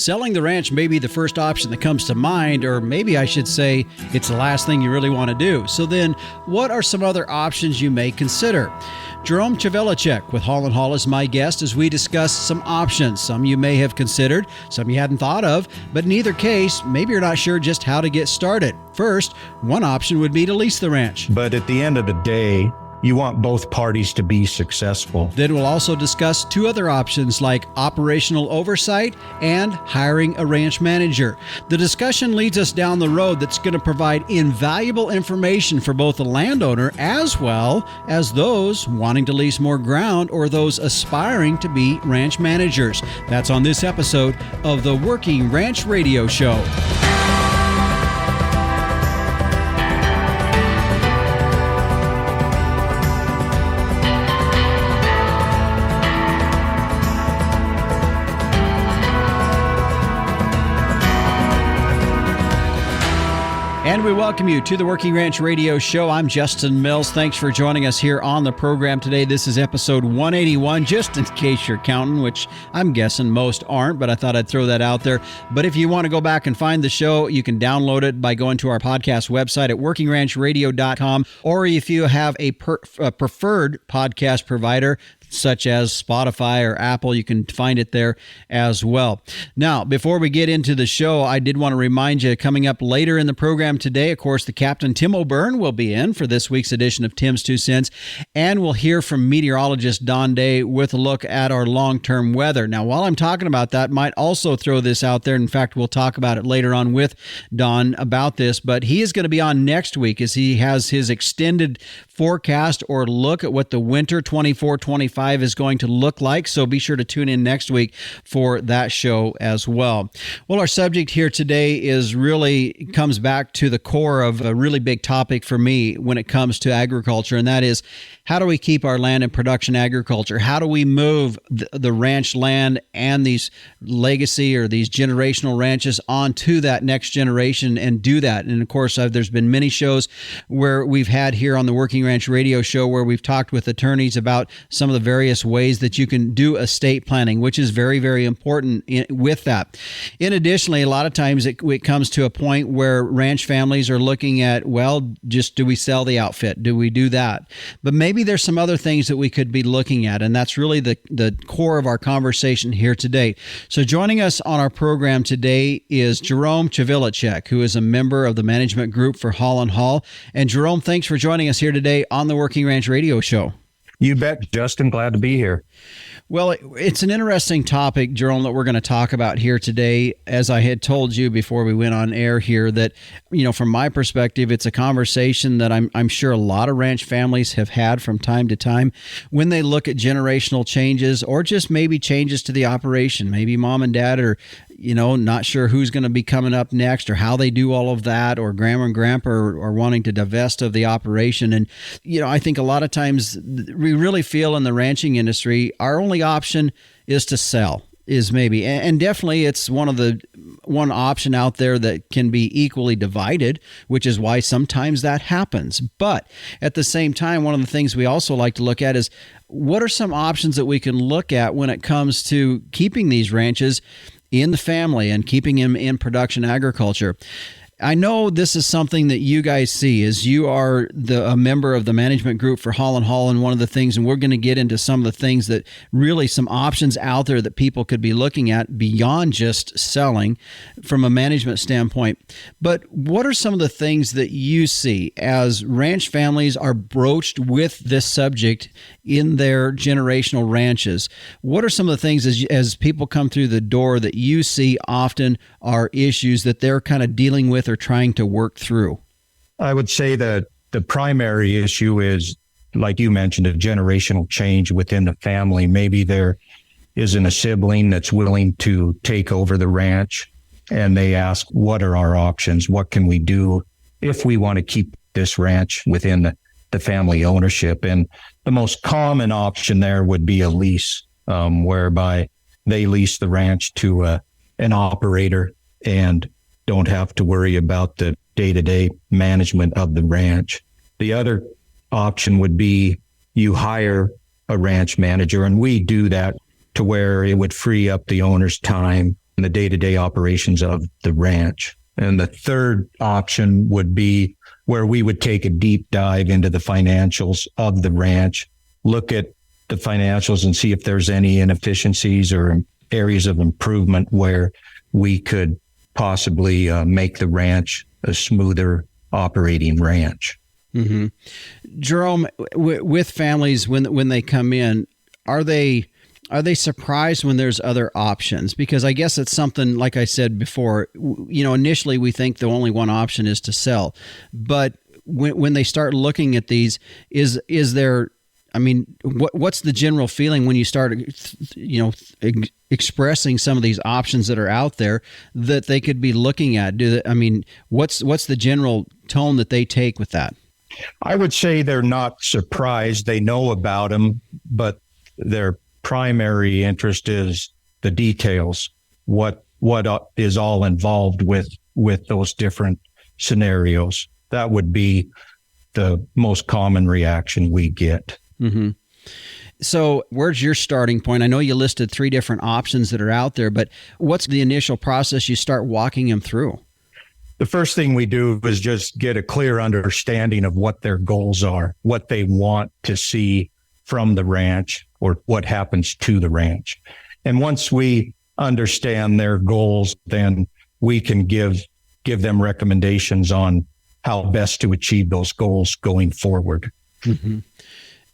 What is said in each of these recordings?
selling the ranch may be the first option that comes to mind, or maybe I should say it's the last thing you really want to do. So then, what are some other options you may consider? Jerome Chavelicek with Hall & Hall is my guest as we discuss some options. Some you may have considered, some you hadn't thought of, but in either case, maybe you're not sure just how to get started. First, one option would be to lease the ranch. But at the end of the day, you want both parties to be successful. Then we'll also discuss two other options like operational oversight and hiring a ranch manager. The discussion leads us down the road that's going to provide invaluable information for both the landowner as well as those wanting to lease more ground or those aspiring to be ranch managers. That's on this episode of the Working Ranch Radio Show. And we welcome you to the Working Ranch Radio Show. I'm Justin Mills. Thanks for joining us here on the program today. This is episode 181, just in case you're counting, which I'm guessing most aren't, but I thought I'd throw that out there. But if you want to go back and find the show, you can download it by going to our podcast website at workingranchradio.com, or if you have a preferred podcast provider, such as Spotify or Apple, you can find it there as well. Now, before we get into the show, I did want to remind you, coming up later in the program today, of course, the Captain Tim O'Byrne will be in for this week's edition of Tim's Two Cents, and we'll hear from meteorologist Don Day with a look at our long-term weather. Now, while I'm talking about that, might also throw this out there. In fact, we'll talk about it later on with Don about this, but he is going to be on next week as he has his extended forecast or look at what the winter 24-25 is going to look like. So be sure to tune in next week for that show as well. Well, our subject here today is really comes back to the core of a really big topic for me when it comes to agriculture, and that is, how do we keep our land in production agriculture? How do we move the ranch land and these legacy or these generational ranches onto that next generation and do that? And of course, there's been many shows where we've had here on the Working Ranch Radio Show where we've talked with attorneys about some of the various ways that you can do estate planning, which is very, very important with that. In additionally, a lot of times it comes to a point where ranch families are looking at, well, just do we sell the outfit? Do we do that? But maybe there's some other things that we could be looking at, and that's really the core of our conversation here today. So joining us on our program today is Jerome Chavelicek, who is a member of the management group for Hall & Hall. And Jerome, thanks for joining us here today on the Working Ranch Radio Show. You bet, Justin. Glad to be here. Well, it's an interesting topic, Jerome, that we're going to talk about here today. As I had told you before we went on air here, that, from my perspective, it's a conversation that I'm sure a lot of ranch families have had from time to time when they look at generational changes or just maybe changes to the operation. Maybe mom and dad are, not sure who's going to be coming up next or how they do all of that, or grandma and grandpa are wanting to divest of the operation. And, I think a lot of times we really feel in the ranching industry, our only option is to sell. Is maybe, and definitely it's one option out there that can be equally divided, which is why sometimes that happens. But at the same time, one of the things we also like to look at is what are some options that we can look at when it comes to keeping these ranches in the family and keeping them in production agriculture. I know this is something that you guys see as you are a member of the management group for Hall & Hall, and one of the things, and we're going to get into some of the things that really some options out there that people could be looking at beyond just selling from a management standpoint. But what are some of the things that you see as ranch families are broached with this subject in their generational ranches? What are some of the things as people come through the door that you see often are issues that they're kind of dealing with or trying to work through? I would say that the primary issue is, like you mentioned, a generational change within the family. Maybe there isn't a sibling that's willing to take over the ranch, and they ask, what are our options? What can we do if we want to keep this ranch within the family ownership? And the most common option there would be a lease, whereby they lease the ranch to an operator and don't have to worry about the day-to-day management of the ranch. The other option would be you hire a ranch manager, and we do that to where it would free up the owner's time the day-to-day operations of the ranch. And the third option would be where we would take a deep dive into the financials of the ranch, look at the financials and see if there's any inefficiencies or areas of improvement where we could possibly make the ranch a smoother operating ranch. Mm-hmm. Jerome, with families, when they come in, are they surprised when there's other options? Because I guess it's something, like I said before, initially we think the only one option is to sell. But when they start looking at these, is there, what's the general feeling when you start, expressing some of these options that are out there that they could be looking at? What's the general tone that they take with that? I would say they're not surprised. They know about them, but their primary interest is the details. What is all involved with those different scenarios? That would be the most common reaction we get. Mm-hmm. So where's your starting point? I know you listed 3 different options that are out there, but what's the initial process you start walking them through? The first thing we do is just get a clear understanding of what their goals are, what they want to see from the ranch or what happens to the ranch. And once we understand their goals, then we can give them recommendations on how best to achieve those goals going forward. Mm-hmm.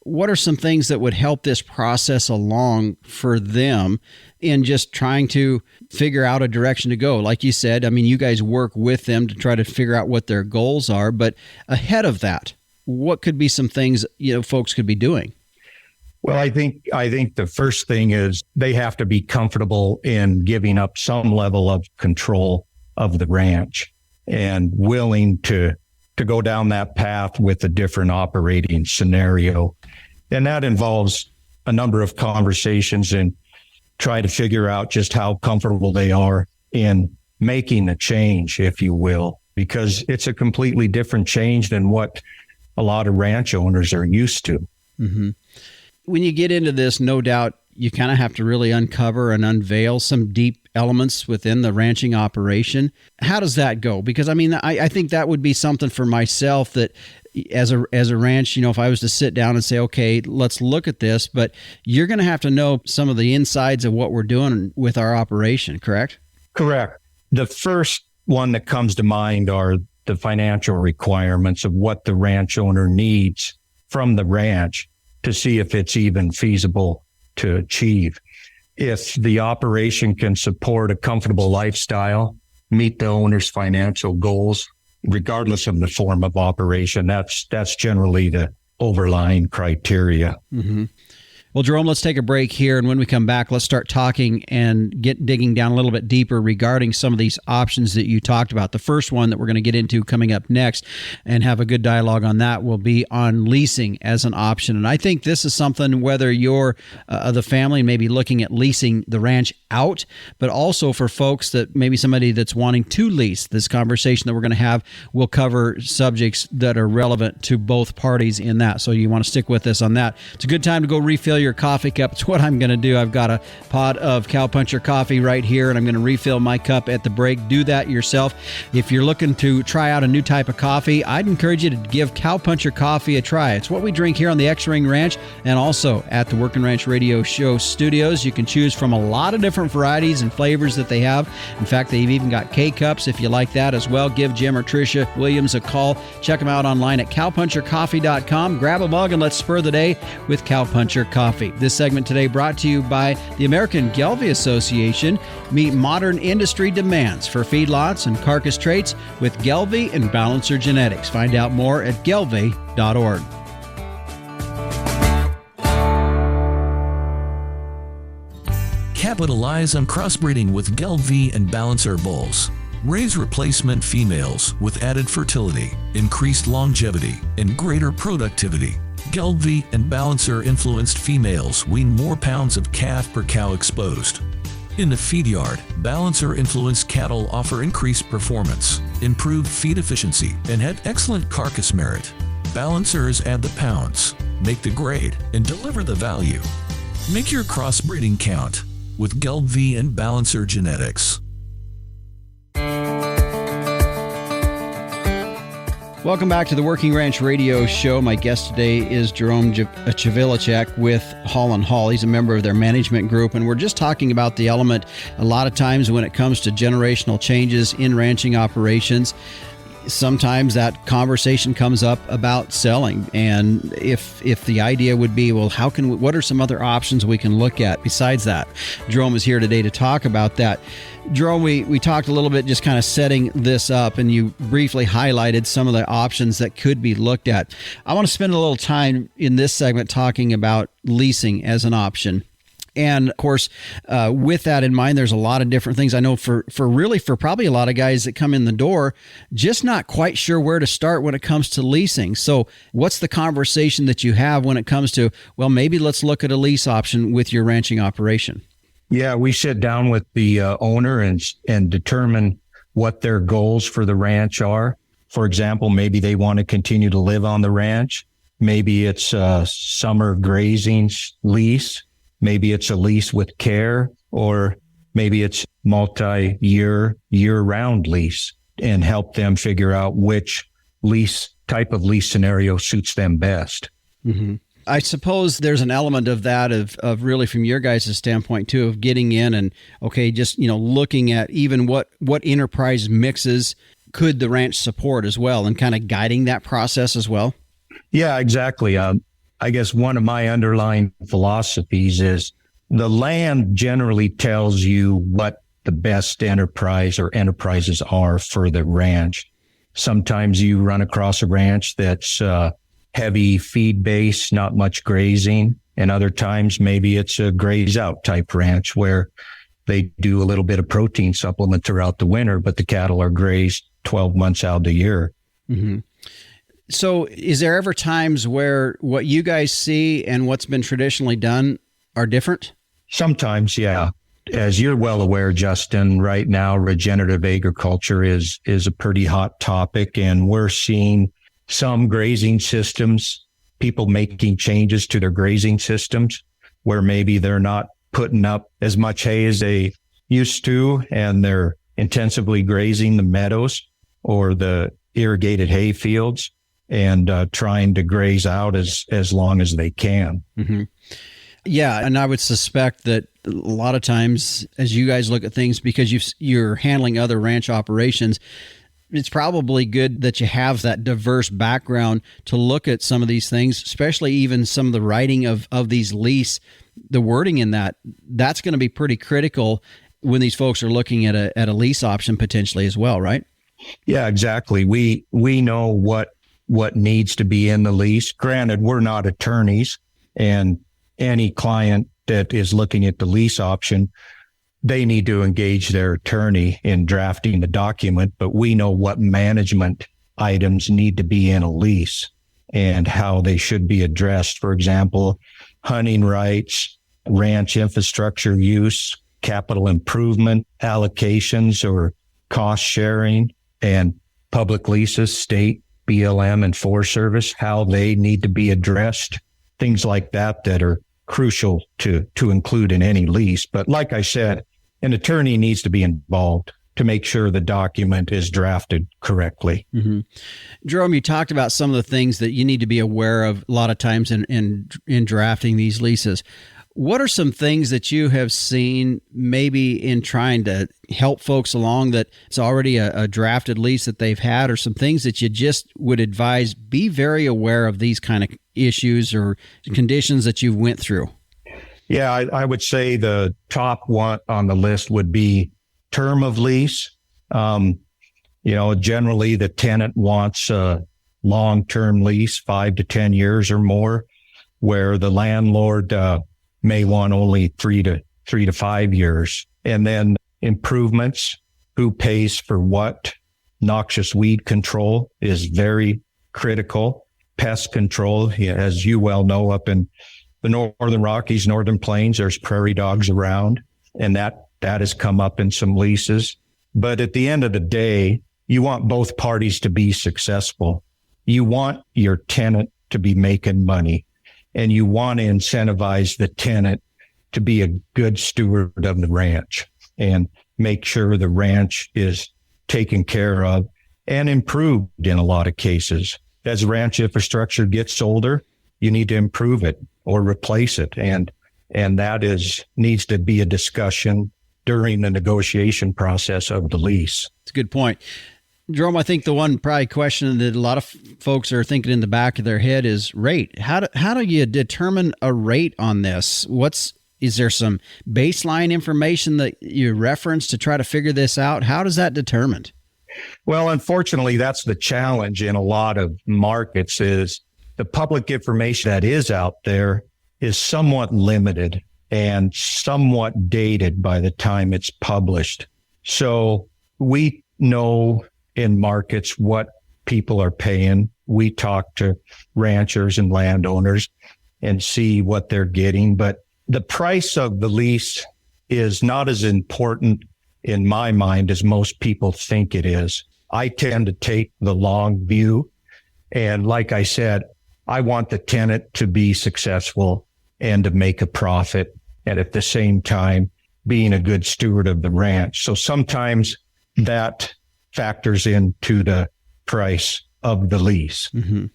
What are some things that would help this process along for them in just trying to figure out a direction to go? Like you said, you guys work with them to try to figure out what their goals are, but ahead of that, what could be some things, folks could be doing? Well, I think the first thing is they have to be comfortable in giving up some level of control of the ranch and willing to go down that path with a different operating scenario. And that involves a number of conversations and try to figure out just how comfortable they are in making a change, if you will, because it's a completely different change than what a lot of ranch owners are used to. Mm-hmm. When you get into this, no doubt you kind of have to really uncover and unveil some deep elements within the ranching operation. How does that go? Because I think that would be something for myself that as a ranch, if I was to sit down and say, okay, let's look at this, but you're going to have to know some of the insides of what we're doing with our operation, correct? Correct. The first one that comes to mind are the financial requirements of what the ranch owner needs from the ranch to see if it's even feasible to achieve. If the operation can support a comfortable lifestyle, meet the owner's financial goals, regardless of the form of operation, that's generally the overlying criteria. Mm-hmm. Well, Jerome, let's take a break here, and when we come back, let's start talking and digging down a little bit deeper regarding some of these options that you talked about. The first one that we're going to get into coming up next and have a good dialogue on that will be on leasing as an option. And I think this is something, whether you're the family maybe looking at leasing the ranch out, but also for folks that maybe somebody that's wanting to lease. This conversation that we're going to have will cover subjects that are relevant to both parties in that. So you want to stick with us on that. It's a good time to go refill your coffee cup. It's what I'm going to do. I've got a pot of Cowpuncher coffee right here, and I'm going to refill my cup at the break. Do that yourself. If you're looking to try out a new type of coffee, I'd encourage you to give Cowpuncher coffee a try. It's what we drink here on the X-Ring Ranch and also at the Working Ranch Radio Show studios. You can choose from a lot of different varieties and flavors that they have. In fact, they've even got K-Cups if you like that as well. Give Jim or Tricia Williams a call. Check them out online at cowpunchercoffee.com. Grab a mug and let's spur the day with Cowpuncher Coffee. This segment today brought to you by the American Gelbvieh Association. Meet modern industry demands for feedlots and carcass traits with Gelbvieh and Balancer Genetics. Find out more at gelbvieh.org. Capitalize on crossbreeding with Gelbvieh and Balancer bulls. Raise replacement females with added fertility, increased longevity, and greater productivity. Gelbvieh and Balancer-influenced females wean more pounds of calf per cow exposed. In the feed yard, Balancer-influenced cattle offer increased performance, improved feed efficiency, and have excellent carcass merit. Balancers add the pounds, make the grade, and deliver the value. Make your crossbreeding count. with Gelb and Balancer Genetics. Welcome back to the Working Ranch Radio Show. My guest today is Jerome Chavilicek with Hall & Hall. He's a member of their management group, and we're just talking about the element a lot of times when it comes to generational changes in ranching operations. Sometimes that conversation comes up about selling, and if the idea would be, well, what are some other options we can look at besides that? Jerome is here today to talk about that. Jerome, we talked a little bit just kind of setting this up, and you briefly highlighted some of the options that could be looked at. I want to spend a little time in this segment talking about leasing as an option. And of course, with that in mind, there's a lot of different things. I know for probably a lot of guys that come in the door, just not quite sure where to start when it comes to leasing. So what's the conversation that you have when it comes to, well, maybe let's look at a lease option with your ranching operation? Yeah, we sit down with the owner and determine what their goals for the ranch are. For example, maybe they want to continue to live on the ranch. Maybe it's a summer grazing lease. Maybe it's a lease with care, or maybe it's multi-year, year-round lease, and help them figure out which type of lease scenario suits them best. Mm-hmm. I suppose there's an element of that of really from your guys' standpoint too, of getting in and, okay, just, looking at even what enterprise mixes could the ranch support as well, and kind of guiding that process as well. Yeah, exactly. I guess one of my underlying philosophies is the land generally tells you what the best enterprise or enterprises are for the ranch. Sometimes you run across a ranch that's heavy feed base, not much grazing. And other times maybe it's a graze out type ranch where they do a little bit of protein supplement throughout the winter, but the cattle are grazed 12 months out of the year. Mm-hmm. So is there ever times where what you guys see and what's been traditionally done are different? Sometimes, yeah. As you're well aware, Justin, right now, regenerative agriculture is a pretty hot topic, and we're seeing some grazing systems, people making changes to their grazing systems where maybe they're not putting up as much hay as they used to, and they're intensively grazing the meadows or the irrigated hay fields, and trying to graze out as long as they can. Mm-hmm. Yeah, and I would suspect that a lot of times as you guys look at things, because you're handling other ranch operations, it's probably good that you have that diverse background to look at some of these things, especially even some of the writing of these lease, the wording in that's going to be pretty critical when these folks are looking at a lease option potentially as well, right? Yeah, exactly. We know what needs to be in the lease. Granted, we're not attorneys, and any client that is looking at the lease option, they need to engage their attorney in drafting the document, but we know what management items need to be in a lease and how they should be addressed. For example, hunting rights, ranch infrastructure use, capital improvement allocations or cost sharing, and public leases, state, BLM, and Forest Service, how they need to be addressed, things like that are crucial to include in any lease. But like I said, an attorney needs to be involved to make sure the document is drafted correctly. Mm-hmm. Jerome, you talked about some of the things that you need to be aware of a lot of times in drafting these leases. What are some things that you have seen maybe in trying to help folks along that it's already a drafted lease that they've had, or some things that you just would advise be very aware of these kind of issues or conditions that you've went through? Yeah, I would say the top one on the list would be term of lease. Generally the tenant wants a long-term lease, 5 to 10 years or more, where the landlord may want only 3 to 5 years. And then improvements, who pays for what? Noxious weed control is very critical. Pest control, as you well know, up in the Northern Rockies, Northern Plains, there's prairie dogs around, and that has come up in some leases. But at the end of the day, you want both parties to be successful. You want your tenant to be making money, and you want to incentivize the tenant to be a good steward of the ranch and make sure the ranch is taken care of and improved in a lot of cases. As ranch infrastructure gets older, you need to improve it or replace it. And that needs to be a discussion during the negotiation process of the lease. It's a good point. Jerome, I think the one probably question that a lot of folks are thinking in the back of their head is rate. How do you determine a rate on this? Is there some baseline information that you reference to try to figure this out? How does that determined? Well, unfortunately, that's the challenge in a lot of markets is the public information that is out there is somewhat limited and somewhat dated by the time it's published. So we know in markets what people are paying. We talk to ranchers and landowners and see what they're getting. But the price of the lease is not as important in my mind as most people think it is. I tend to take the long view. And like I said, I want the tenant to be successful and to make a profit, and at the same time, being a good steward of the ranch. So sometimes that factors into the price of the lease. Mm-hmm.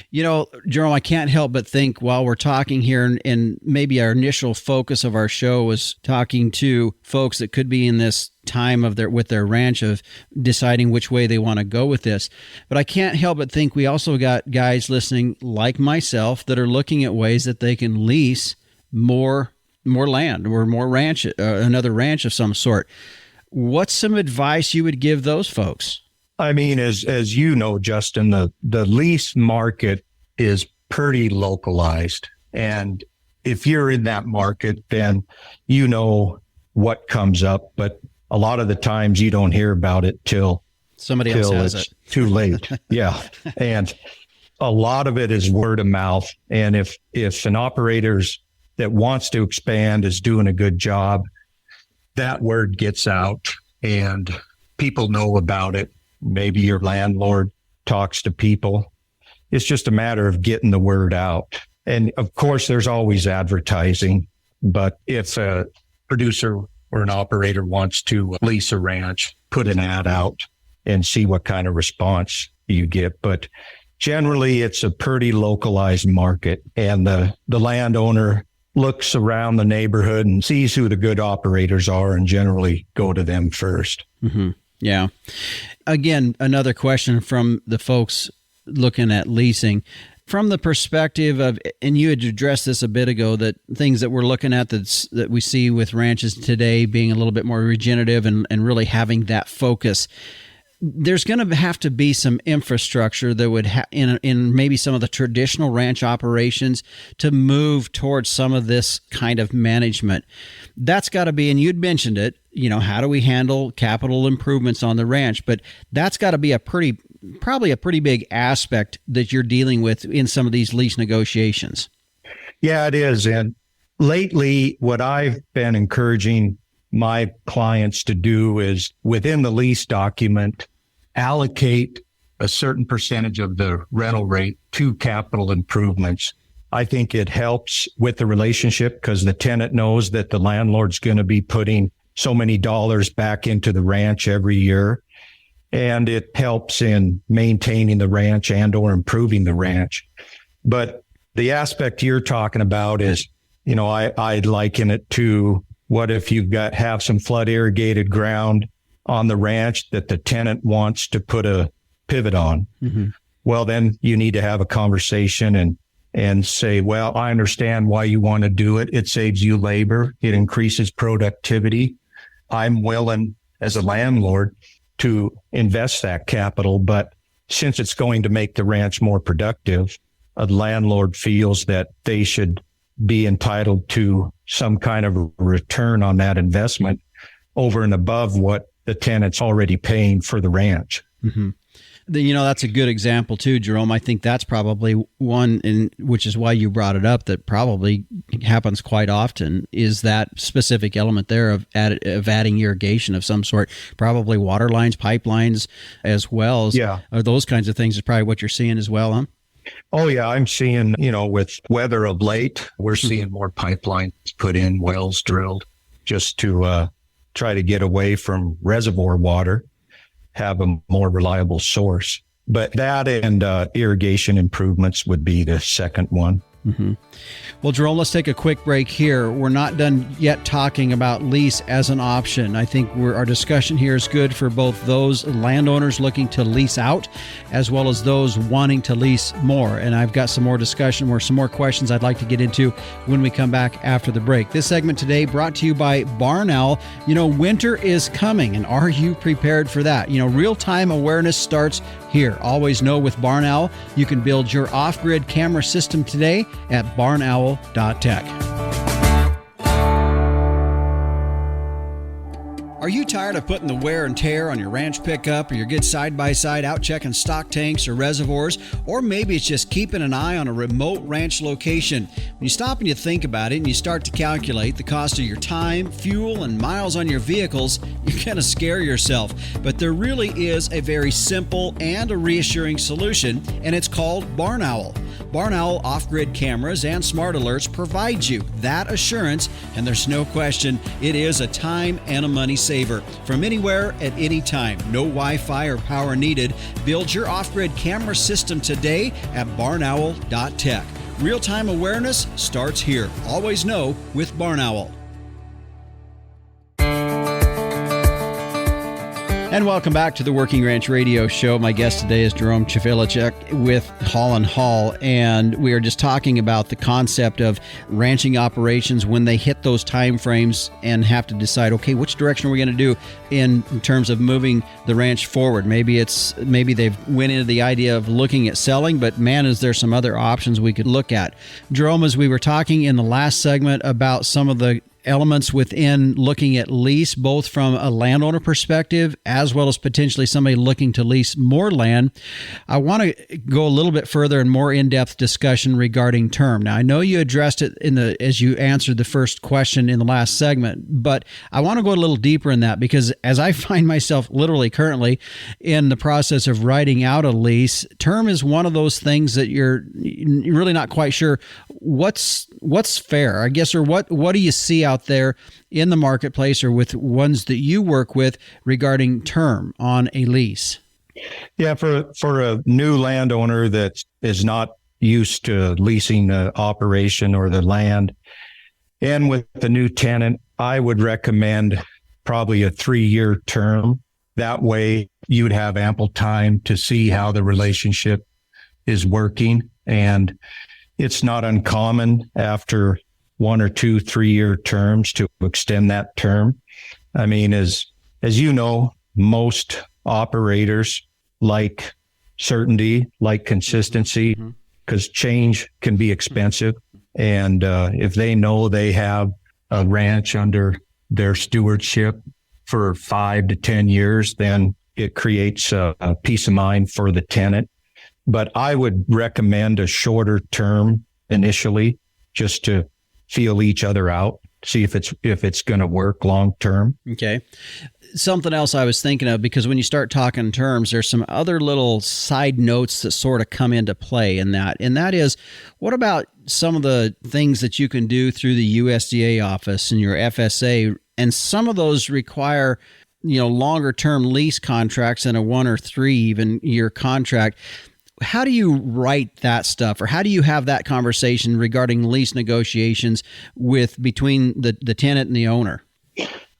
You know, Jerome, I can't help but think while we're talking here, and maybe our initial focus of our show was talking to folks that could be in this time of with their ranch of deciding which way they want to go with this. But I can't help but think we also got guys listening like myself that are looking at ways that they can lease more land or more ranch, another ranch of some sort. What's some advice you would give those folks? I mean, as you know, Justin, the lease market is pretty localized. And if you're in that market, then you know what comes up. But a lot of the times you don't hear about it till somebody else has it's it. Too late. Yeah. And a lot of it is word of mouth. And if an operator's that wants to expand is doing a good job, that word gets out and people know about it. Maybe your landlord talks to people. It's just a matter of getting the word out. And of course, there's always advertising, but if a producer or an operator wants to lease a ranch, put an ad out and see what kind of response you get. But generally, it's a pretty localized market, and the landowner looks around the neighborhood and sees who the good operators are and generally go to them first. Mm-hmm. Yeah. Again, another question from the folks looking at leasing from the perspective of, and you had addressed this a bit ago, that things that we're looking at that we see with ranches today being a little bit more regenerative and really having that focus. There's going to have to be some infrastructure that would in maybe some of the traditional ranch operations to move towards some of this kind of management. That's got to be, and you'd mentioned it, how do we handle capital improvements on the ranch? But that's got to be probably a pretty big aspect that you're dealing with in some of these lease negotiations. Yeah, it is. And lately, what I've been encouraging my clients to do is within the lease document, allocate a certain percentage of the rental rate to capital improvements. I think it helps with the relationship because the tenant knows that the landlord's going to be putting so many dollars back into the ranch every year. And it helps in maintaining the ranch and or improving the ranch. But the aspect you're talking about is, I liken it to what if you've have some flood irrigated ground on the ranch that the tenant wants to put a pivot on. Mm-hmm. Well, then you need to have a conversation and say, well, I understand why you want to do it. It saves you labor. It increases productivity. I'm willing as a landlord to invest that capital. But since it's going to make the ranch more productive, a landlord feels that they should be entitled to some kind of return on that investment over and above what the tenant's already paying for the ranch. Mm-hmm. That's a good example too, Jerome. I think that's probably one, which is why you brought it up, that probably happens quite often, is that specific element there of adding irrigation of some sort, probably water lines, pipelines as well. Yeah. Those kinds of things is probably what you're seeing as well, huh? Oh, yeah. I'm seeing, with weather of late, we're seeing more pipelines put in, wells drilled, just to try to get away from reservoir water, have a more reliable source. But that and irrigation improvements would be the second one. Mm-hmm. Well, Jerome, let's take a quick break here. We're not done yet talking about lease as an option. I think our discussion here is good for both those landowners looking to lease out as well as those wanting to lease more. And I've got some more discussion or some more questions I'd like to get into when we come back after the break. This segment today brought to you by Barn Owl. Winter is coming, and are you prepared for that? Real-time awareness starts here. Always know with Barn Owl, you can build your off-grid camera system today at barnowl.tech. Are you tired of putting the wear and tear on your ranch pickup or your good side-by-side out checking stock tanks or reservoirs? Or maybe it's just keeping an eye on a remote ranch location. When you stop and you think about it and you start to calculate the cost of your time, fuel, and miles on your vehicles, you're going to scare yourself. But there really is a very simple and a reassuring solution, and it's called Barn Owl. Barn Owl off-grid cameras and smart alerts provide you that assurance, and there's no question it is a time and a money saver. From anywhere at any time, no Wi-Fi or power needed. Build your off-grid camera system today at barnowl.tech. Real-time awareness starts here. Always know with Barn Owl. And welcome back to the Working Ranch Radio Show. My guest today is Jerome Chafilicek with Hall & Hall, and we are just talking about the concept of ranching operations when they hit those time frames and have to decide, okay, which direction are we going to do in terms of moving the ranch forward? Maybe they've went into the idea of looking at selling, but man, is there some other options we could look at? Jerome, as we were talking in the last segment about some of the elements within looking at lease, both from a landowner perspective as well as potentially somebody looking to lease more land, I want to go a little bit further and more in-depth discussion regarding term. Now, I know you addressed it as you answered the first question in the last segment, but I want to go a little deeper in that because as I find myself literally currently in the process of writing out a lease, term is one of those things that you're really not quite sure what's fair, I guess, or what do you see out there in the marketplace or with ones that you work with regarding term on a lease? Yeah, for a new landowner that is not used to leasing the operation or the land, and with the new tenant, I would recommend probably a 3-year term. That way you'd have ample time to see how the relationship is working. And it's not uncommon after 1 or 2 3-year terms to extend that term. I mean, as you know, most operators like certainty, like consistency, because change can be expensive. And if they know they have a ranch under their stewardship for 5 to 10 years, then it creates a peace of mind for the tenant. But I would recommend a shorter term initially, just to feel each other out, see if it's going to work long term. Okay. Something else I was thinking of, because when you start talking terms, there's some other little side notes that sort of come into play in that. And that is, what about some of the things that you can do through the USDA office and your FSA? And some of those require, longer term lease contracts than a 1 or 3 even year contract. How do you write that stuff, or how do you have that conversation regarding lease negotiations between the tenant and the owner?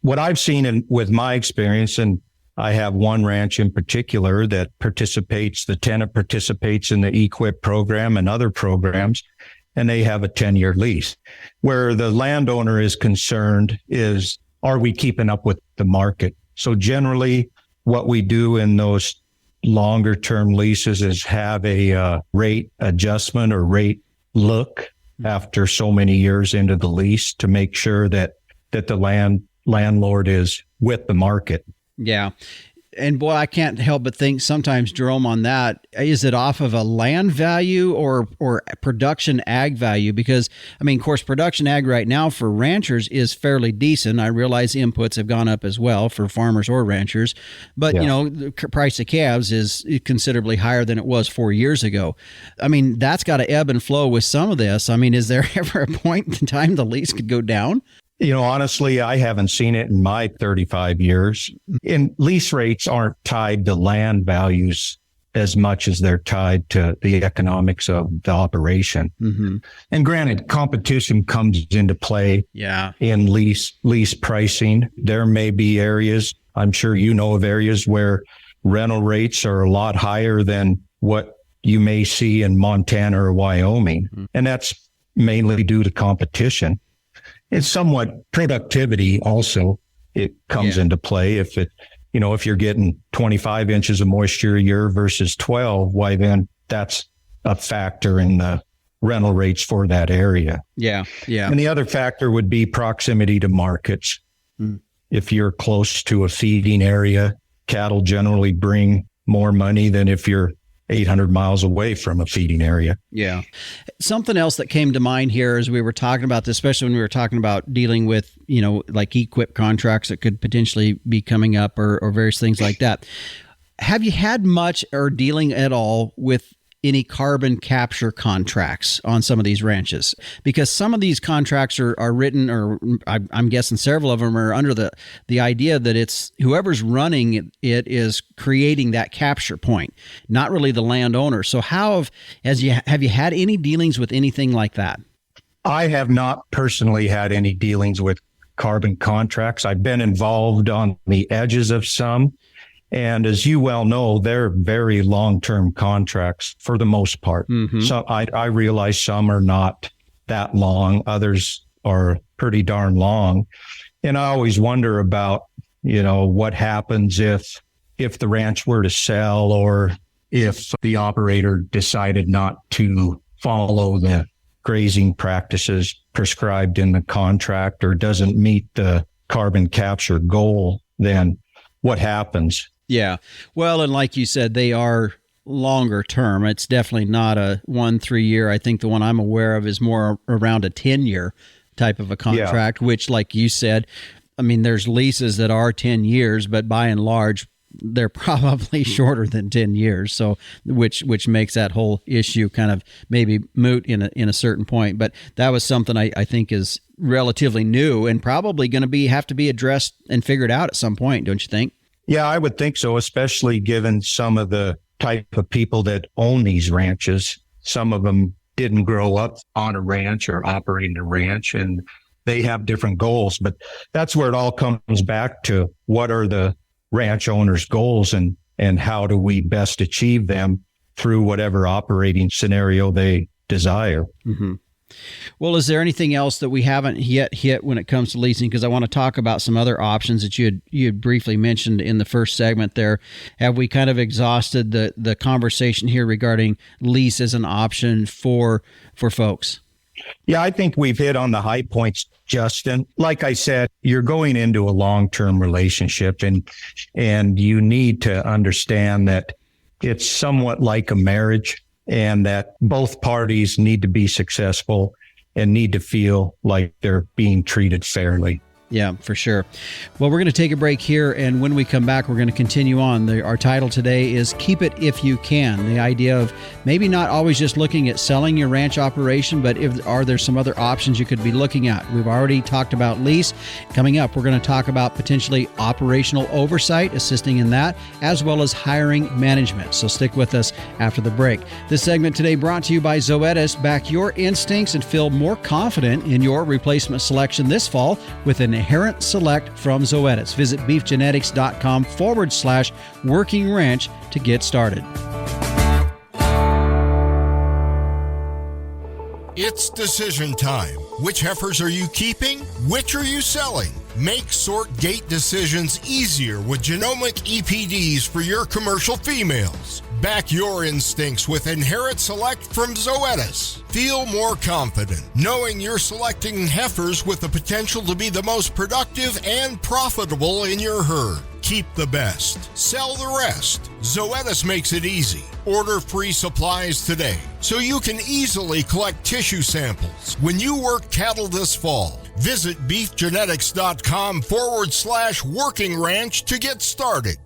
What I've seen with my experience, and I have one ranch in particular that the tenant participates in the EQIP program and other programs, and they have a 10-year lease. Where the landowner is concerned is, are we keeping up with the market? So generally, what we do in those longer term leases is have a rate adjustment or rate look after so many years into the lease to make sure that the landlord is with the market. Yeah. And boy, I can't help but think sometimes, Jerome, on that, is it off of a land value or production ag value? Because, I mean, of course, production ag right now for ranchers is fairly decent. I realize inputs have gone up as well for farmers or ranchers. But, the price of calves is considerably higher than it was 4 years ago. I mean, that's got to ebb and flow with some of this. I mean, is there ever a point in time the lease could go down? Honestly, I haven't seen it in my 35 years. And lease rates aren't tied to land values as much as they're tied to the economics of the operation. Mm-hmm. And granted, competition comes into play in lease pricing. There may be areas, I'm sure you know of areas where rental rates are a lot higher than what you may see in Montana or Wyoming. Mm-hmm. And that's mainly due to competition. It's somewhat productivity also. It comes into play. If you're getting 25 inches of moisture a year versus 12, why then that's a factor in the rental rates for that area. Yeah. And the other factor would be proximity to markets. Mm. If you're close to a feeding area, cattle generally bring more money than if you're 800 miles away from a feeding area. Yeah. Something else that came to mind here as we were talking about this, especially when we were talking about dealing with, like equip contracts that could potentially be coming up or various things like that. Have you had much or dealing at all with any carbon capture contracts on some of these ranches? Because some of these contracts are written, or I'm guessing several of them are under the idea that it's whoever's running it is creating that capture point, not really the landowner. So have you had any dealings with anything like that? I have not personally had any dealings with carbon contracts. I've been involved on the edges of some. And as you well know, they're very long-term contracts for the most part. Mm-hmm. So I realize some are not that long. Others are pretty darn long. And I always wonder about, what happens if the ranch were to sell, or if the operator decided not to follow the grazing practices prescribed in the contract or doesn't meet the carbon capture goal, then what happens? Yeah. Well, and like you said, they are longer term. It's definitely not a 1-3 year. I think the one I'm aware of is more around a 10-year type of a contract, which, like you said, I mean, there's leases that are 10 years, but by and large, they're probably shorter than 10 years. So, which makes that whole issue kind of maybe moot in a certain point. But that was something I think is relatively new and probably going to have to be addressed and figured out at some point, don't you think? Yeah, I would think so, especially given some of the type of people that own these ranches. Some of them didn't grow up on a ranch or operating a ranch, and they have different goals. But that's where it all comes back to: what are the ranch owners' goals, and how do we best achieve them through whatever operating scenario they desire? Mm-hmm. Well, is there anything else that we haven't yet hit when it comes to leasing? Because I want to talk about some other options that you had briefly mentioned in the first segment there. Have we kind of exhausted the conversation here regarding lease as an option for folks? Yeah, I think we've hit on the high points, Justin. Like I said, you're going into a long-term relationship, and you need to understand that it's somewhat like a marriage, and that both parties need to be successful and need to feel like they're being treated fairly. Yeah, for sure. Well, we're going to take a break here, and when we come back, we're going to continue on. Our title today is Keep It If You Can, the idea of maybe not always just looking at selling your ranch operation, but are there some other options you could be looking at? We've already talked about lease. Coming up, we're going to talk about potentially operational oversight, assisting in that, as well as hiring management. So stick with us after the break. This segment today brought to you by Zoetis. Back your instincts and feel more confident in your replacement selection this fall with an Inherent Select from Zoetis. Visit beefgenetics.com/working ranch to get started. It's decision time. Which heifers are you keeping? Which are you selling? Make sort gate decisions easier with genomic EPDs for your commercial females. Back your instincts with Inherit Select from Zoetis. Feel more confident knowing you're selecting heifers with the potential to be the most productive and profitable in your herd. keep the best, sell the rest. Zoetis makes it easy. Order free supplies today so you can easily collect tissue samples when you work cattle this fall. Visit beefgenetics.com/working ranch to get started.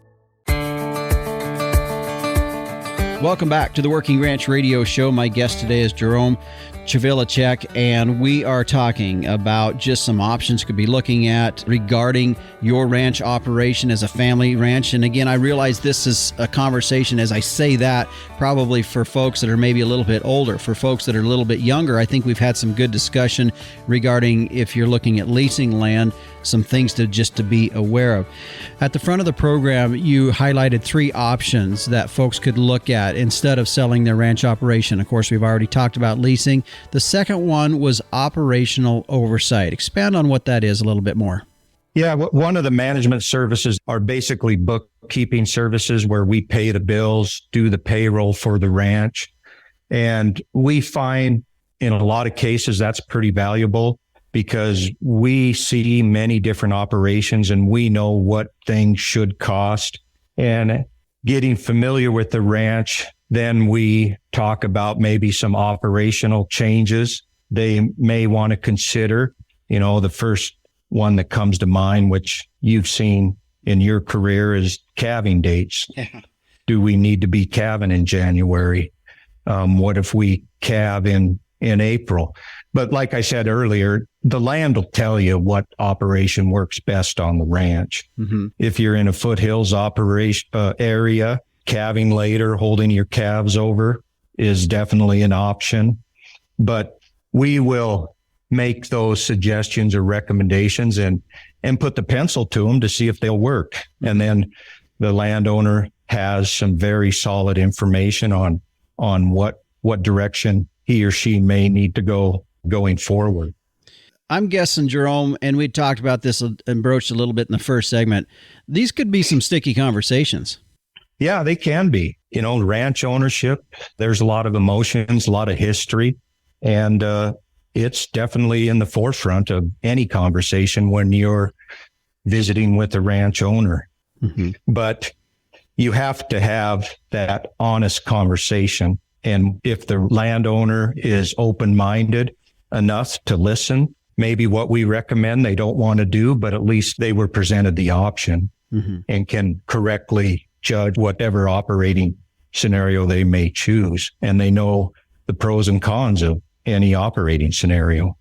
Welcome back to the Working Ranch Radio Show. My guest today is Jerome Chavilacek, and we are talking about just some options you could be looking at regarding your ranch operation as a family ranch. And again, I realize this is a conversation, as I say that, probably for folks that are maybe a little bit older. For folks that are a little bit younger, I think we've had some good discussion regarding if you're looking at leasing land, some things to be aware of. At the front of the program, you highlighted 3 options that folks could look at instead of selling their ranch operation. Of course, we've already talked about leasing. The second one was operational oversight. Expand on what that is a little bit more. Yeah, one of the management services are basically bookkeeping services where we pay the bills, do the payroll for the ranch. And we find in a lot of cases that's pretty valuable, because we see many different operations and we know what things should cost. And getting familiar with the ranch, then we talk about maybe some operational changes they may want to consider. You know, the first one that comes to mind, which you've seen in your career, is calving dates. Yeah. Do we need to be calving in January? What if we calve in April? But like I said earlier, the land will tell you what operation works best on the ranch. Mm-hmm. If you're in a foothills operation area, calving later, holding your calves over is definitely an option. But we will make those suggestions or recommendations and put the pencil to them to see if they'll work. And then the landowner has some very solid information on what direction he or she may need to go going forward. I'm guessing, Jerome, and we talked about this and broached a little bit in the first segment, these could be some sticky conversations. Yeah, they can be. You know, ranch ownership, there's a lot of emotions, a lot of history, and it's definitely in the forefront of any conversation when you're visiting with a ranch owner. Mm-hmm. But you have to have that honest conversation. And if the landowner is open-minded enough to listen, maybe what we recommend they don't want to do, but at least they were presented the option and can correctly judge whatever operating scenario they may choose. And they know the pros and cons of any operating scenario.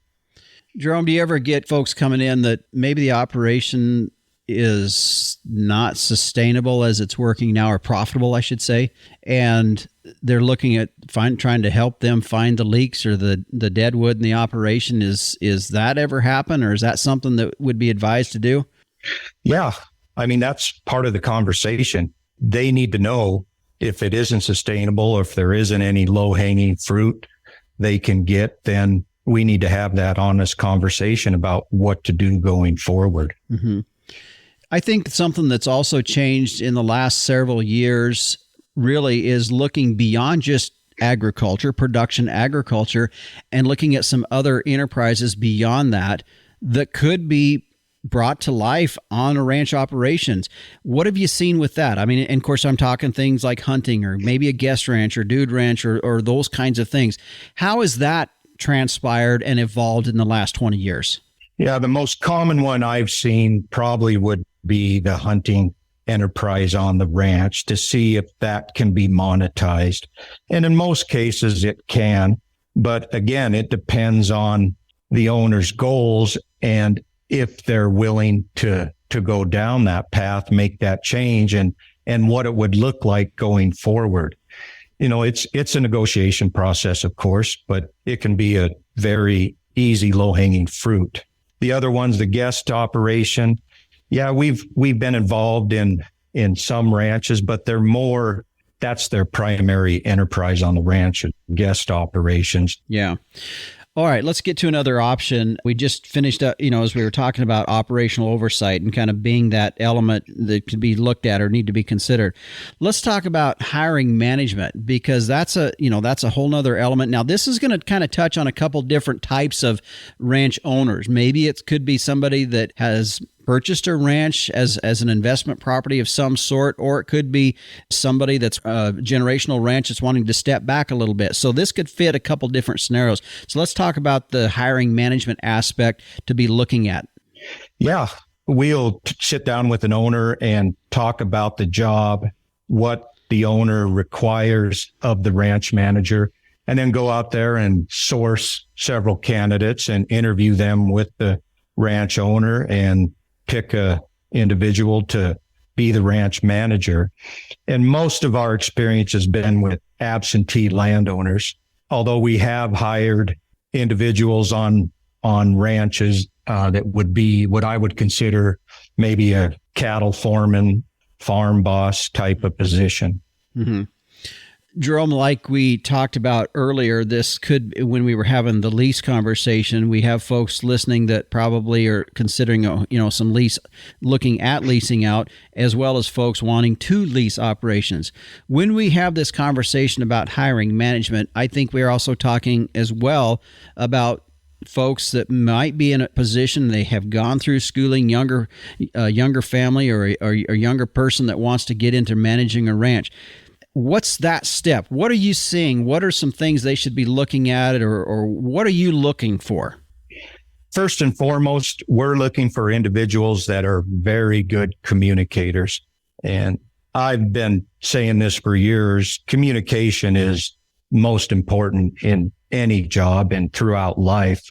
Jerome, do you ever get folks coming in that maybe the operation is not sustainable as it's working now, or profitable, I should say, and they're looking at trying to help them find the leaks or the dead wood in the operation? Is that ever happen, or is that something that would be advised to do? Yeah. I mean, that's part of the conversation. They need to know if it isn't sustainable, or if there isn't any low-hanging fruit they can get, then we need to have that honest conversation about what to do going forward. Mm-hmm. I think something that's also changed in the last several years really is looking beyond just agriculture, production agriculture, and looking at some other enterprises beyond that could be brought to life on a ranch operations. What have you seen with that? I mean, and of course, I'm talking things like hunting, or maybe a guest ranch or dude ranch, or those kinds of things. How has that transpired and evolved in the last 20 years? Yeah, the most common one I've seen probably would be the hunting enterprise on the ranch, to see if that can be monetized. And in most cases it can, but again, it depends on the owner's goals and if they're willing to go down that path, make that change, and what it would look like going forward. You know, it's a negotiation process, of course, but it can be a very easy, low-hanging fruit. The other one's the guest operation. Yeah, we've been involved in some ranches, but that's their primary enterprise on the ranch, guest operations. Yeah. All right, let's get to another option. We just finished up, as we were talking about operational oversight and kind of being that element that could be looked at or need to be considered. Let's talk about hiring management, because that's a whole nother element. Now, this is going to kind of touch on a couple different types of ranch owners. Maybe it could be somebody that has purchased a ranch as an investment property of some sort, or it could be somebody that's a generational ranch that's wanting to step back a little bit. So this could fit a couple different scenarios. So let's talk about the hiring management aspect to be looking at. Yeah, we'll sit down with an owner and talk about the job, what the owner requires of the ranch manager, and then go out there and source several candidates and interview them with the ranch owner and pick a individual to be the ranch manager. And most of our experience has been with absentee landowners, although we have hired individuals on ranches that would be what I would consider maybe a cattle foreman, farm boss type of position. Mm-hmm. Jerome, like we talked about earlier, this could, when we were having the lease conversation, we have folks listening that probably are considering, some lease, looking at leasing out, as well as folks wanting to lease operations. When we have this conversation about hiring management, I think we're also talking as well about folks that might be in a position, they have gone through schooling, younger family or a younger person that wants to get into managing a ranch. What's that step? What are you seeing? What are some things they should be looking at, or what are you looking for? First and foremost, we're looking for individuals that are very good communicators. And I've been saying this for years. Communication is most important in any job and throughout life.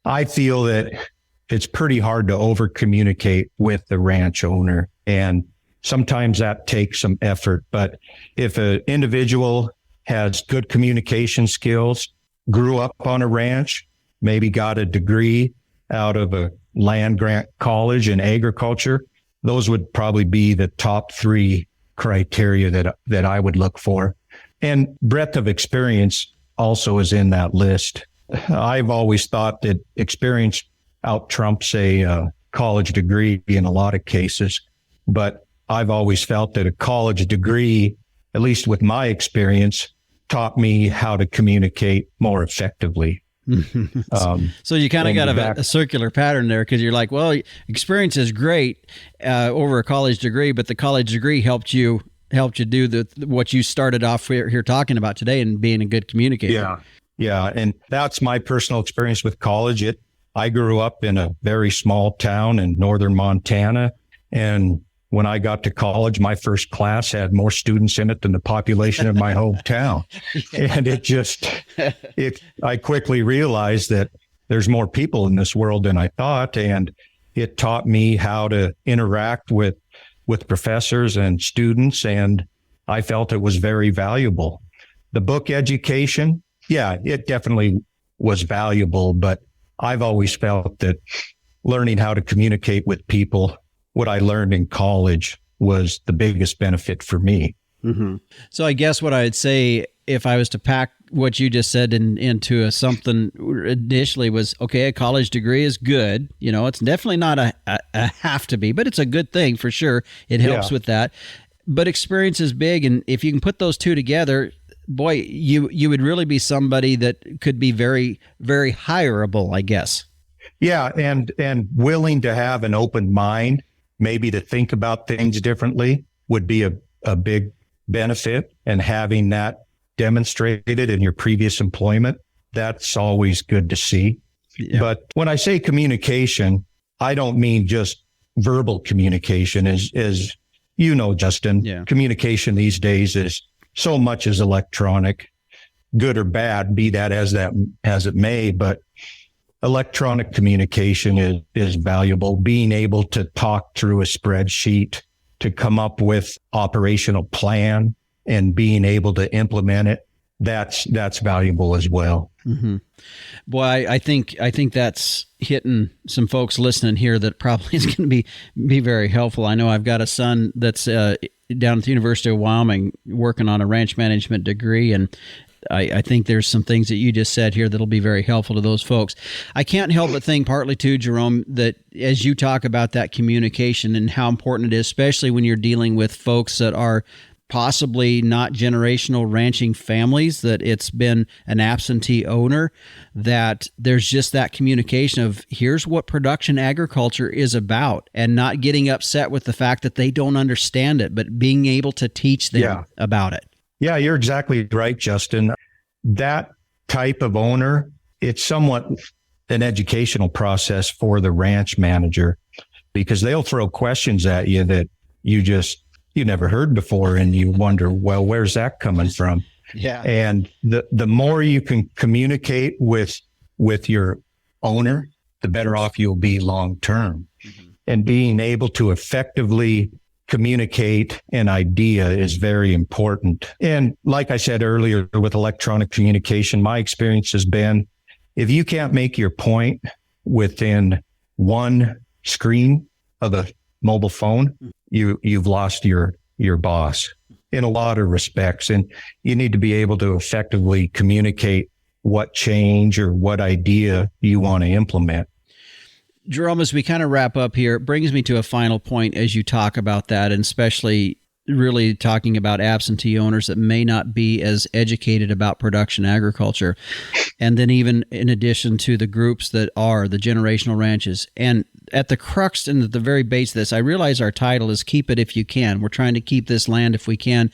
I feel that it's pretty hard to over communicate with the ranch owner, and sometimes that takes some effort. But if an individual has good communication skills, grew up on a ranch, maybe got a degree out of a land grant college in agriculture, those would probably be the top three criteria that I would look for. And breadth of experience also is in that list. I've always thought that experience out trumps a college degree in a lot of cases, but I've always felt that a college degree, at least with my experience, taught me how to communicate more effectively. So you kind of got a circular pattern there, because you're like, well, experience is great over a college degree, but the college degree helped you do what you started off here talking about today, and being a good communicator. Yeah. And that's my personal experience with college. I grew up in a very small town in northern Montana, and when I got to college, my first class had more students in it than the population of my hometown. And I quickly realized that there's more people in this world than I thought. And it taught me how to interact with professors and students. And I felt it was very valuable. The book education, it definitely was valuable, but I've always felt that learning how to communicate with people, what I learned in college, was the biggest benefit for me. Mm-hmm. So I guess what I'd say, if I was to pack what you just said into something initially, was, okay, a college degree is good. It's definitely not a have to be, but it's a good thing for sure. It helps with that. But experience is big. And if you can put those two together, boy, you would really be somebody that could be very, very hireable, I guess. Yeah. And willing to have an open mind, maybe to think about things differently, would be a big benefit. And having that demonstrated in your previous employment, that's always good to see. Yeah. But when I say communication, I don't mean just verbal communication. As you know, Justin, communication these days is so much is electronic, good or bad, be that as it may, but electronic communication is valuable. Being able to talk through a spreadsheet to come up with operational plan and being able to implement it, that's valuable as well. Mm-hmm. Boy, I think that's hitting some folks listening here that probably is going to be very helpful. I know I've got a son that's down at the University of Wyoming working on a ranch management degree, and I think there's some things that you just said here that'll be very helpful to those folks. I can't help but think partly too, Jerome, that as you talk about that communication and how important it is, especially when you're dealing with folks that are possibly not generational ranching families, that it's been an absentee owner, that there's just that communication of here's what production agriculture is about, and not getting upset with the fact that they don't understand it, but being able to teach them about it. Yeah, you're exactly right, Justin. That type of owner, it's somewhat an educational process for the ranch manager, because they'll throw questions at you that you never heard before, and you wonder, well, where's that coming from? Yeah. And the more you can communicate with your owner, the better off you'll be long term. Mm-hmm. And being able to effectively communicate an idea is very important. And like I said earlier, with electronic communication, my experience has been, if you can't make your point within one screen of a mobile phone, you've lost your boss in a lot of respects. And you need to be able to effectively communicate what change or what idea you want to implement. Jerome, as we kind of wrap up here, it brings me to a final point as you talk about that, and especially really talking about absentee owners that may not be as educated about production agriculture. And then even in addition to the groups that are the generational ranches. And at the crux and at the very base of this, I realize our title is Keep It If You Can. We're trying to keep this land if we can.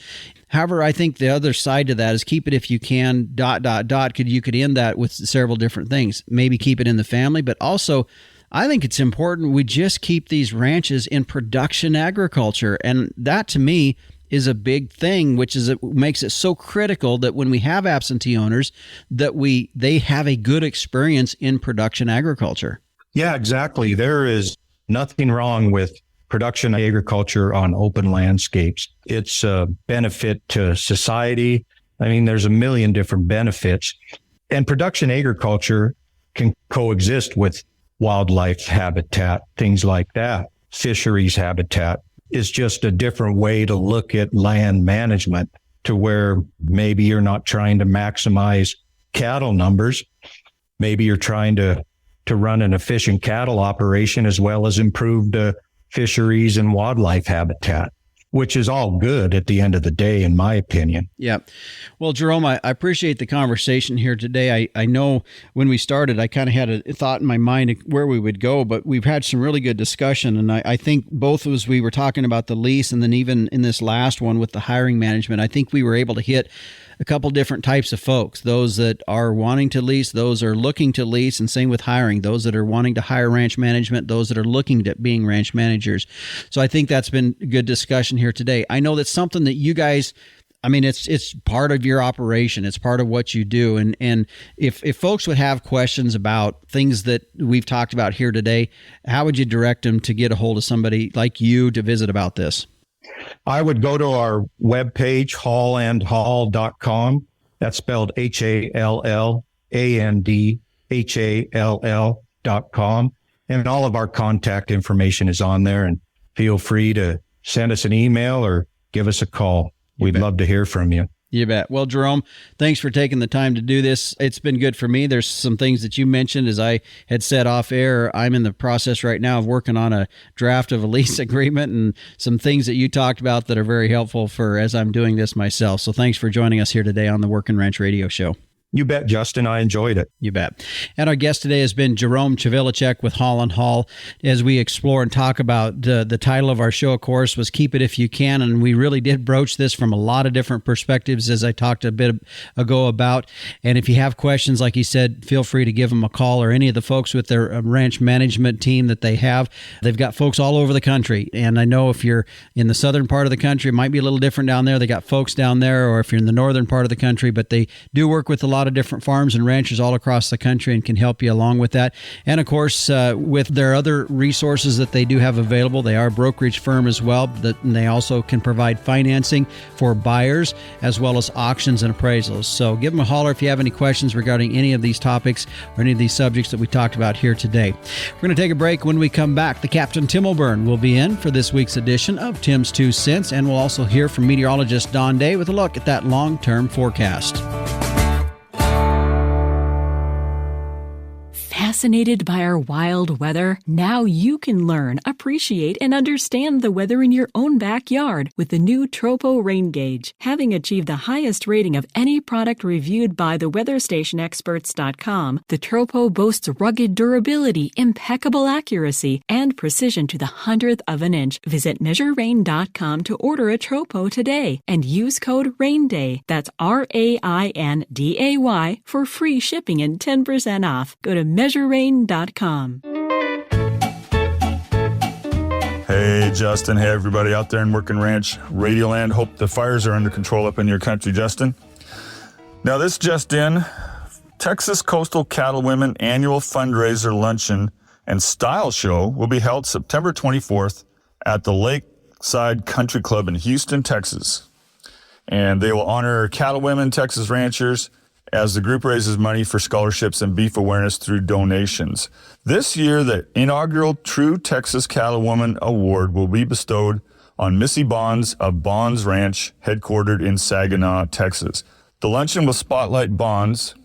However, I think the other side to that is keep it if you can, ... You could end that with several different things. Maybe keep it in the family, but also I think it's important we just keep these ranches in production agriculture. And that to me is a big thing, which is it makes it so critical that when we have absentee owners, that they have a good experience in production agriculture. Yeah, exactly. There is nothing wrong with production agriculture on open landscapes. It's a benefit to society. I mean, there's a million different benefits. And production agriculture can coexist with wildlife habitat, things like that. Fisheries habitat is just a different way to look at land management, to where maybe you're not trying to maximize cattle numbers. Maybe you're trying to run an efficient cattle operation as well as improve the fisheries and wildlife habitat, which is all good at the end of the day, in my opinion. Yeah. Well, Jerome, I appreciate the conversation here today. I know when we started, I kind of had a thought in my mind of where we would go, but we've had some really good discussion. And I think both as we were talking about the lease, and then even in this last one with the hiring management, I think we were able to hit a couple different types of folks, those that are wanting to lease, those are looking to lease, and same with hiring, those that are wanting to hire ranch management, those that are looking at being ranch managers. So I think that's been a good discussion here today. I know that's something that you guys, I mean, it's part of your operation. It's part of what you do. And if folks would have questions about things that we've talked about here today, how would you direct them to get a hold of somebody like you to visit about this? I would go to our webpage, hallandhall.com. That's spelled HALLANDHALL.com. And all of our contact information is on there. And feel free to send us an email or give us a call. We'd love to hear from you. You bet. Well, Jerome, thanks for taking the time to do this. It's been good for me. There's some things that you mentioned, as I had said off air. I'm in the process right now of working on a draft of a lease agreement, and some things that you talked about that are very helpful for as I'm doing this myself. So thanks for joining us here today on the Working Ranch Radio Show. You bet, Justin. I enjoyed it. You bet. And our guest today has been Jerome Chavilicek with Hall and Hall, as we explore and talk about the title of our show, of course, was Keep It If You Can. And we really did broach this from a lot of different perspectives, as I talked a bit ago about. And if you have questions, like he said, feel free to give them a call, or any of the folks with their ranch management team that they have. They've got folks all over the country. And I know if you're in the southern part of the country, it might be a little different down there. They got folks down there, or if you're in the northern part of the country, but they do work with a lot of different farms and ranchers all across the country and can help you along with that. And of course, with their other resources that they do have available, they are a brokerage firm as well, and they also can provide financing for buyers as well as auctions and appraisals. So give them a holler if you have any questions regarding any of these topics or any of these subjects that we talked about here today. We're going to take a break. When we come back, the Captain Tim O'Byrne will be in for this week's edition of Tim's 2 Cents, and we'll also hear from meteorologist Don Day with a look at that long-term forecast. fascinated by our wild weather? Now you can learn, appreciate, and understand the weather in your own backyard with the new Tropo Rain Gauge. Having achieved the highest rating of any product reviewed by the weatherstationexperts.com, the Tropo boasts rugged durability, impeccable accuracy, and precision to the 100th of an inch. Visit measurerain.com to order a Tropo today and use code RAINDAY. That's RAINDAY for free shipping and 10% off. Go to measurerain.com. Hey, Justin. Hey, everybody out there in Working Ranch Radio Land. Hope the fires are under control up in your country, Justin. Now, this just in, Texas Coastal Cattlewomen Annual Fundraiser Luncheon and Style Show will be held September 24th at the Lakeside Country Club in Houston, Texas. And they will honor cattlewomen, Texas ranchers, as the group raises money for scholarships and beef awareness through donations. This year, the inaugural True Texas Cattlewoman Award will be bestowed on Missy Bonds of Bonds Ranch, headquartered in Saginaw, Texas. The luncheon will spotlight Bonds,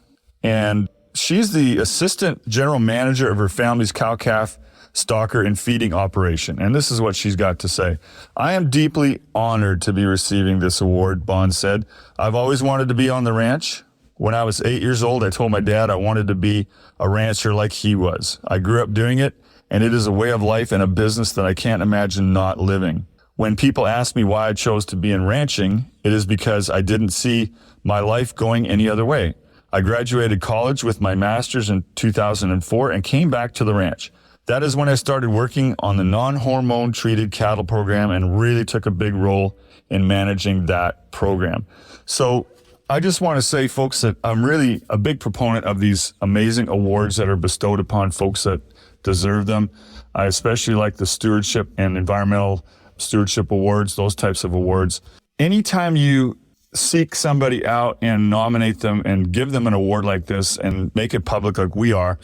and she's the assistant general manager of her family's cow-calf stalker and feeding operation. And this is what she's got to say. "I am deeply honored to be receiving this award," Bond said. "I've always wanted to be on the ranch. When I was 8 years old, I told my dad I wanted to be a rancher like he was. I grew up doing it, and it is a way of life and a business that I can't imagine not living. When people ask me why I chose to be in ranching, it is because I didn't see my life going any other way. I graduated college with my master's in 2004 and came back to the ranch. That is when I started working on the non-hormone treated cattle program and really took a big role in managing that program." So I just want to say, folks, that I'm really a big proponent of these amazing awards that are bestowed upon folks that deserve them. I especially like the stewardship and environmental stewardship awards, those types of awards. Anytime you seek somebody out and nominate them and give them an award like this and make it public like we are,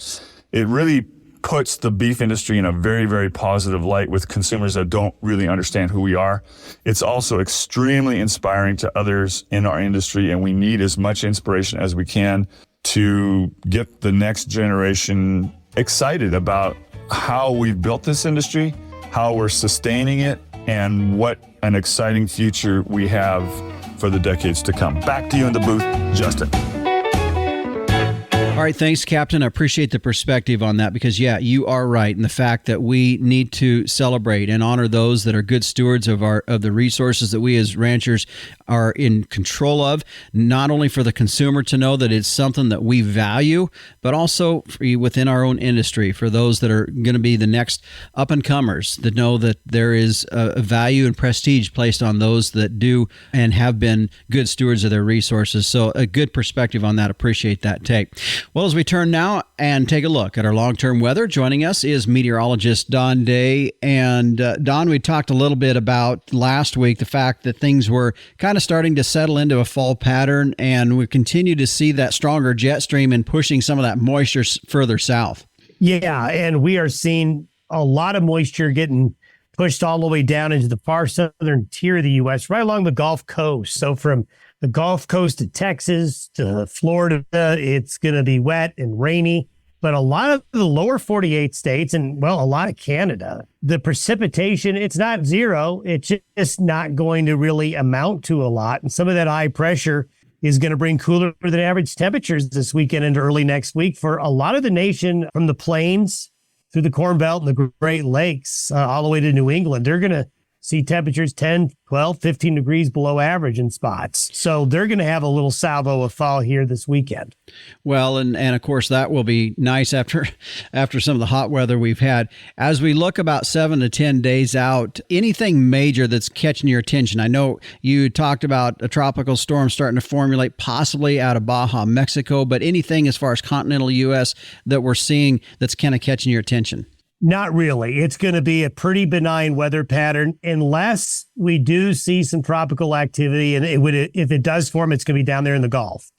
it really puts the beef industry in a very, very positive light with consumers that don't really understand who we are. It's also extremely inspiring to others in our industry, and we need as much inspiration as we can to get the next generation excited about how we've built this industry, how we're sustaining it, and what an exciting future we have for the decades to come. Back to you in the booth, Justin. All right, thanks, Captain. I appreciate the perspective on that because, yeah, you are right in the fact that we need to celebrate and honor those that are good stewards of the resources that we as ranchers are in control of, not only for the consumer to know that it's something that we value, but also within our own industry for those that are going to be the next up-and-comers that know that there is a value and prestige placed on those that do and have been good stewards of their resources. So a good perspective on that. Appreciate that take. Well, as we turn now and take a look at our long-term weather, joining us is meteorologist Don Day. And Don, we talked a little bit about last week the fact that things were kind of starting to settle into a fall pattern, and we continue to see that stronger jet stream and pushing some of that moisture further south. Yeah, and we are seeing a lot of moisture getting pushed all the way down into the far southern tier of the U.S., right along the Gulf Coast. So from the Gulf Coast to Texas to Florida, it's going to be wet and rainy. But a lot of the lower 48 states and, well, a lot of Canada, the precipitation, it's not zero. It's just not going to really amount to a lot. And some of that high pressure is going to bring cooler than average temperatures this weekend into early next week for a lot of the nation, from the plains through the Corn Belt and the Great Lakes all the way to New England. They're going to see temperatures 10, 12, 15 degrees below average in spots. So they're going to have a little salvo of fall here this weekend. Well, and of course, that will be nice after some of the hot weather we've had. As we look about 7 to 10 days out, anything major that's catching your attention? I know you talked about a tropical storm starting to formulate possibly out of Baja, Mexico, but anything as far as continental U.S. that we're seeing that's kind of catching your attention? Not really. It's going to be a pretty benign weather pattern unless we do see some tropical activity. And if it does form, it's going to be down there in the Gulf.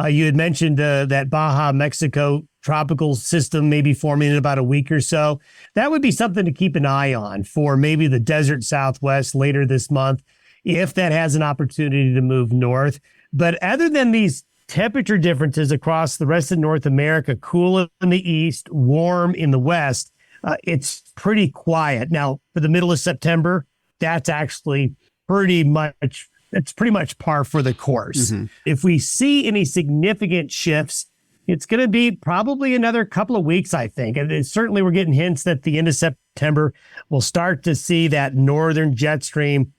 You had mentioned that Baja, Mexico tropical system maybe forming in about a week or so. That would be something to keep an eye on for maybe the desert Southwest later this month, if that has an opportunity to move north. But other than these temperature differences across the rest of North America, cool in the east, warm in the west, it's pretty quiet. Now, for the middle of September, that's actually pretty much par for the course. Mm-hmm. If we see any significant shifts, it's going to be probably another couple of weeks, I think. And certainly we're getting hints that the end of September, we'll start to see that northern jet stream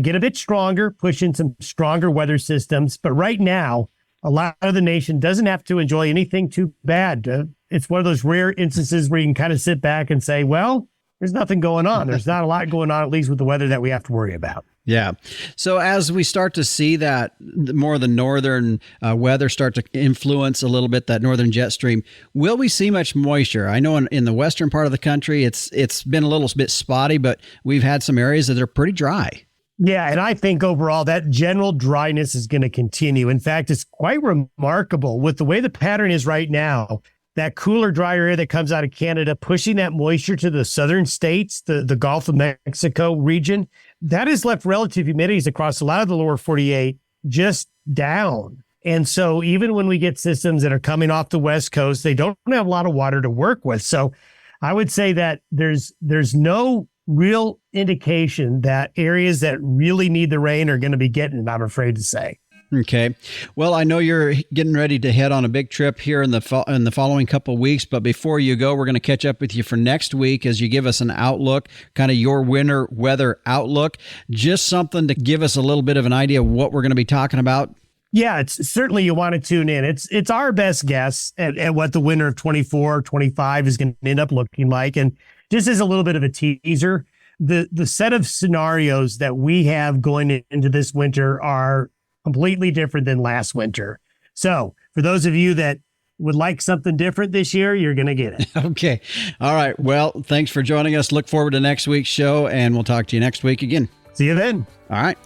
get a bit stronger, push in some stronger weather systems. But right now, a lot of the nation doesn't have to enjoy anything too bad. It's one of those rare instances where you can kind of sit back and say, well, there's nothing going on. There's not a lot going on, at least with the weather that we have to worry about. Yeah. So as we start to see that more of the northern weather start to influence a little bit, that northern jet stream, will we see much moisture? I know in the western part of the country, it's been a little bit spotty, but we've had some areas that are pretty dry. Yeah, and I think overall that general dryness is going to continue. In fact, it's quite remarkable with the way the pattern is right now. That cooler, drier air that comes out of Canada, pushing that moisture to the southern states, the Gulf of Mexico region, that has left relative humidities across a lot of the lower 48 just down. And so even when we get systems that are coming off the West Coast, they don't have a lot of water to work with. So I would say that there's no real indication that areas that really need the rain are going to be getting it, I'm afraid to say. Okay. Well, I know you're getting ready to head on a big trip here in the following couple of weeks, but before you go, we're going to catch up with you for next week as you give us an outlook, kind of your winter weather outlook, just something to give us a little bit of an idea of what we're going to be talking about. Yeah, it's certainly you want to tune in. It's our best guess at what the winter of 24, 25 is going to end up looking like. And just as a little bit of a teaser, the set of scenarios that we have going into this winter are completely different than last winter. So for those of you that would like something different this year, you're going to get it. Okay. All right. Well, thanks for joining us. Look forward to next week's show, and we'll talk to you next week again. See you then. All right.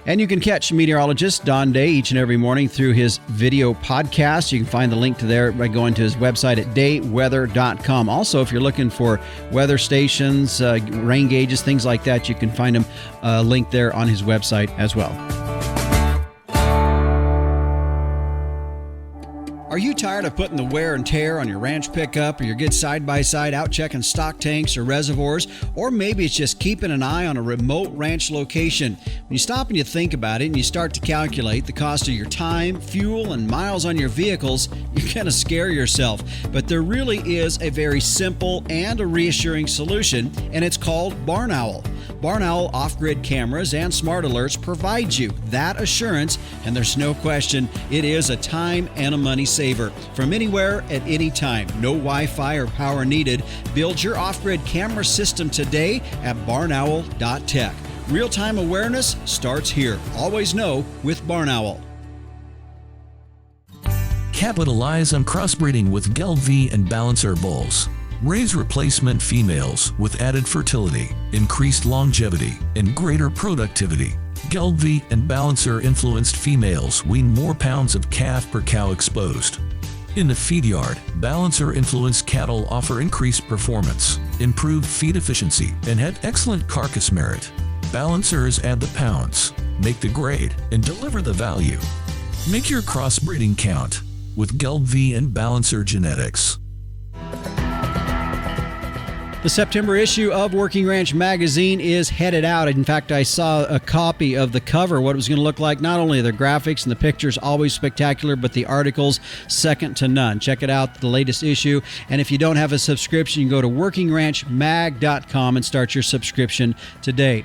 And you can catch meteorologist Don Day each and every morning through his video podcast. You can find the link to there by going to his website at dayweather.com. Also, if you're looking for weather stations, rain gauges, things like that, you can find them linked there on his website as well. Are you tired of putting the wear and tear on your ranch pickup or your good side-by-side out checking stock tanks or reservoirs? Or maybe it's just keeping an eye on a remote ranch location. When you stop and you think about it and you start to calculate the cost of your time, fuel, and miles on your vehicles, you're going to scare yourself. But there really is a very simple and a reassuring solution, and it's called Barn Owl. Barn Owl off-grid cameras and smart alerts provide you that assurance, and there's no question it is a time and a money saver. From anywhere at any time, no Wi-Fi or power needed. Build your off-grid camera system today at barnowl.tech. Real-time awareness starts here. Always know with Barn Owl. Capitalize on crossbreeding with Gelb and Balancer bulls. Raise replacement females with added fertility, increased longevity, and greater productivity. Gelb and Balancer influenced females wean more pounds of calf per cow exposed. In the feed yard, Balancer influenced cattle offer increased performance, improved feed efficiency, and have excellent carcass merit. Balancers add the pounds, make the grade, and deliver the value. Make your crossbreeding count with Gelb and Balancer genetics. The September issue of Working Ranch magazine is headed out. In fact, I saw a copy of the cover, what it was going to look like. Not only the graphics and the pictures, always spectacular, but the articles, second to none. Check it out, the latest issue. And if you don't have a subscription, you can go to workingranchmag.com and start your subscription today.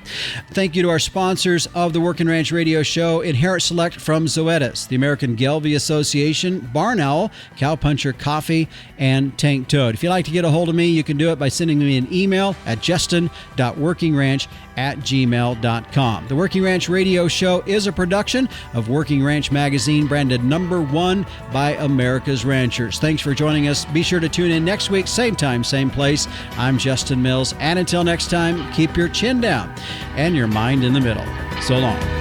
Thank you to our sponsors of the Working Ranch Radio Show, Inherent Select from Zoetis, the American Gelb Association, Barn Owl, Cowpuncher Coffee, and Tank Toad. If you'd like to get a hold of me, you can do it by sending me an email at justin.workingranch@gmail.com. The Working Ranch Radio Show is a production of Working Ranch Magazine, branded #1 by America's Ranchers. Thanks for joining us. Be sure to tune in next week, same time, same place. I'm Justin Mills, and until next time, keep your chin down and your mind in the middle. So long.